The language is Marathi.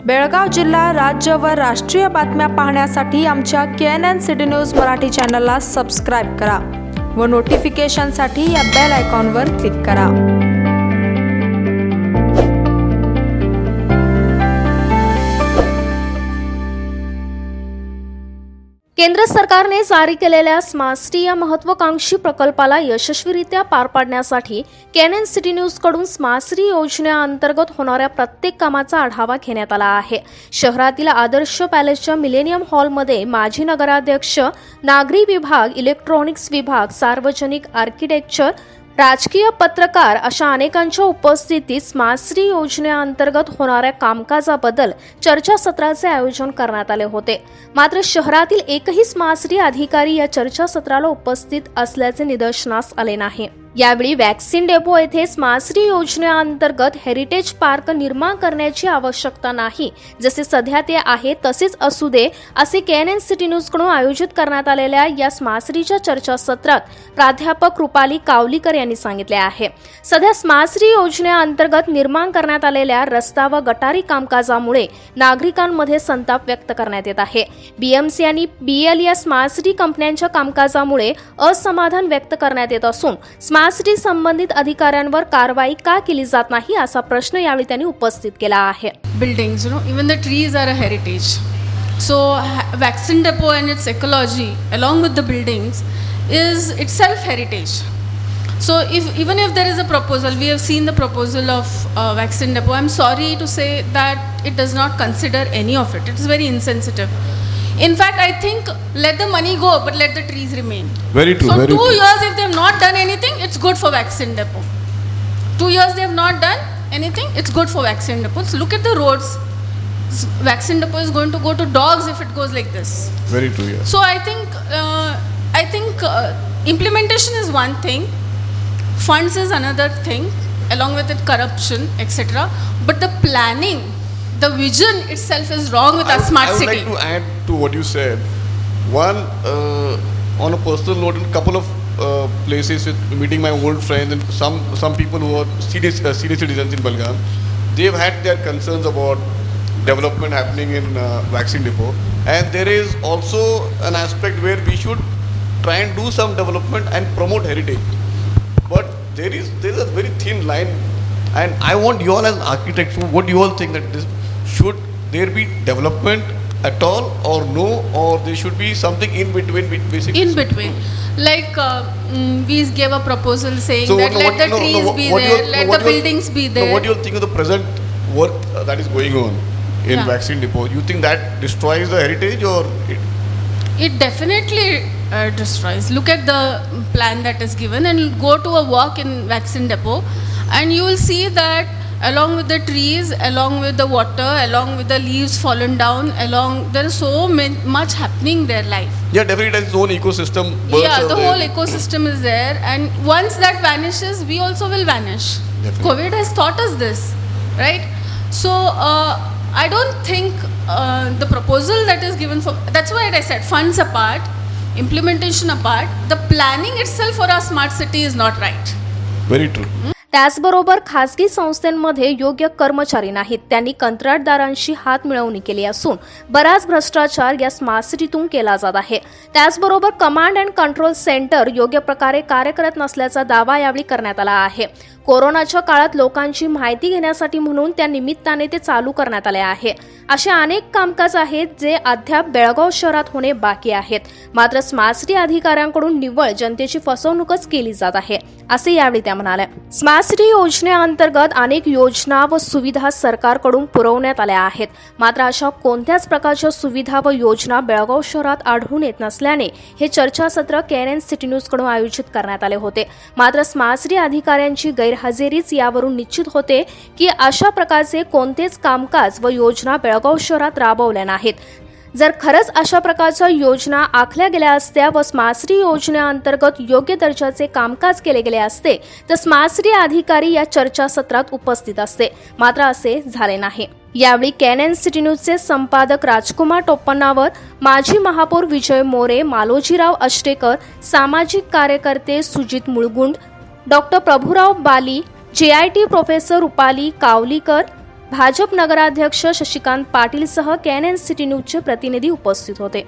बेळगाव जिल्हा, राज्य व राष्ट्रीय बातम्या पाहण्यासाठी आमच्या KNN सिटी न्यूज मराठी चॅनलला सबस्क्राईब करा व नोटिफिकेशनसाठी या बेल आयकॉनवर क्लिक करा. केंद्र सरकारने जारी केलेल्या स्मार्ट सिटी या महत्त्वाकांक्षी प्रकल्पाला यशस्वीरित्या पार पाडण्यासाठी KNN सिटी न्यूज कडून स्मार्ट सिटी योजनेअंतर्गत होणाऱ्या प्रत्येक कामाचा आढावा घेण्यात आला आहे. शहरातील आदर्श पॅलेसच्या मिलेनियम हॉलमध्ये माजी नगराध्यक्ष, नागरी विभाग, इलेक्ट्रॉनिक्स विभाग, सार्वजनिक आर्किटेक्चर, राजकीय पत्रकार अशा अनेकांच्या उपस्थितीत स्मार्ट सिटी योजनेअंतर्गत होणाऱ्या कामकाजाबद्दल चर्चासत्राचे आयोजन करण्यात आले होते. मात्र शहरातील एकही स्मार्ट सिटी अधिकारी या चर्चासत्राला उपस्थित असल्याचे निदर्शनास आले नाही. यावेळी वॅक्सिन डेपो येथे स्मार्ट सिटी योजनेअंतर्गत हेरिटेज पार्क निर्माण करण्याची आवश्यकता नाही, जसे सध्या ते आहे तसेच असू दे, असे KNN सिटी न्यूज कडून आयोजित करण्यात आलेल्या या स्मार्ट सिटीच्या चर्चासत्रात प्राध्यापक रुपाली कावलीकर यांनी सांगितले आहे. सध्या स्मार्ट सिटी योजनेअंतर्गत निर्माण करण्यात आलेल्या रस्ता व गटारी कामकाजामुळे नागरिकांमध्ये संताप व्यक्त करण्यात येत आहे. BMC आणि BL या स्मार्ट सिटी कंपन्यांच्या कामकाजामुळे असमाधान व्यक्त करण्यात येत असून स्मार्ट सिटी संबंधित अधिकाऱ्यांवर कारवाई का केली जात नाही असा प्रश्न यावेळी त्यांनी उपस्थित केला आहे. Buildings, even the trees are a heritage. So vaccine depot and its ecology along with the buildings is itself heritage. So even if there is a proposal, we have seen the proposal of vaccine depot. I'm sorry to say that it does not consider any of it. It is very insensitive. In fact, I think let the money go, but let the trees remain. Very true. So very 2 true. years, if they have not done anything, it's good for vaccine depot. 2 years they have not done anything, it's good for vaccine depots. Look at the roads. Vaccine depot is going to go to dogs if it goes like this. Very true. Yes. So I think implementation is one thing, funds is another thing, along with it corruption, etc. But the planning, the vision itself is wrong with our smart I would city. like to add to what you said. One, on a personal note, in a couple of places, with meeting my old friends and some people who are senior citizens in Belgaum, they've had their concerns about development happening in vaccine depot, and there is also an aspect where we should try and do some development and promote heritage. But there is a very thin line, and I want you all as architects, what do you all think that this should there be development at all or no, or there should be something in between basically? In between, like we gave a proposal saying So that let the trees be there, let the buildings be there. What do you think of the present work that is going on in vaccine depot? You think that destroys the heritage, or It definitely destroys. Look at the plan that is given and go to a walk in vaccine depot, and you will see that along with the trees, along with the water, along with the leaves fallen down, there is so much happening there life. Yeah, definitely it has its own ecosystem. Birds Yeah, are the there. whole ecosystem is there, and once that vanishes, we also will vanish. Definitely. COVID has taught us this, right? So I don't think the proposal that is given for, that's why I said funds apart, implementation apart, the planning itself for our smart city is not right. Very true. त्याचबरोबर खासगी संस्थांमध्ये योग्य कर्मचारी नाहीत. त्यांनी कंत्राटदारांशी हात मिळवणी केली असून बराच भ्रष्टाचार या स्मार्ट सिटीतून केला जात आहे. त्याचबरोबर कमांड अँड कंट्रोल सेंटर योग्य प्रकारे कार्य करत नसल्याचा दावा यावेळी करण्यात आला आहे. कोरोनाच्या काळात लोकांची माहिती घेण्यासाठी म्हणून त्या निमित्ताने ते चालू करण्यात आले आहे. असे अनेक कामकाज आहेत जे अद्याप बेळगाव शहरात होणे बाकी आहेत. मात्र स्मार्ट सिटी अधिकाऱ्यांकडून निव्वळ जनतेची फसवणूकच केली जात आहे, असे यावेळी त्या म्हणाल्या. स्मार्ट सिटी योजनेअंतर्गत अनेक योजना व सुविधा सरकारकडून पुरवण्यात आल्या आहेत. मात्र अशा कोणत्याच प्रकारच्या सुविधा व योजना बेळगाव शहरात आढळून येत नसल्याने हे चर्चासत्र KNN सिटी न्यूज कडून आयोजित करण्यात आले होते. मात्र स्मार्ट सिटी अधिकाऱ्यांची गैरहजेरीच यावरून निश्चित होते की अशा प्रकारचे कोणतेच कामकाज व योजना बेळगाव शहरात राबवल्या नाहीत. जर खरंच अशा प्रकारच्या योजना आखल्या गेल्या असत्या व स्मार्ट सिटी योजनेअंतर्गत योग्य दर्जाचे कामकाज केले गेले असते तर स्मार्ट सिटी अधिकारी या चर्चासत्रात उपस्थित असते. मात्र असे झाले नाही. यावेळी KNN सिटी न्यूजचे संपादक राजकुमार टोप्पनावर, माजी महापौर विजय मोरे, मालोजीराव अष्टेकर, सामाजिक कार्यकर्ते सुजित मुळगुंड, डॉक्टर प्रभुराव बाली, JIT प्रोफेसर रुपाली कावलीकर, भाजप नगराध्यक्ष शशिकांत पाटील सह KNN सिटी न्यूजचे प्रतिनिधी उपस्थित होते.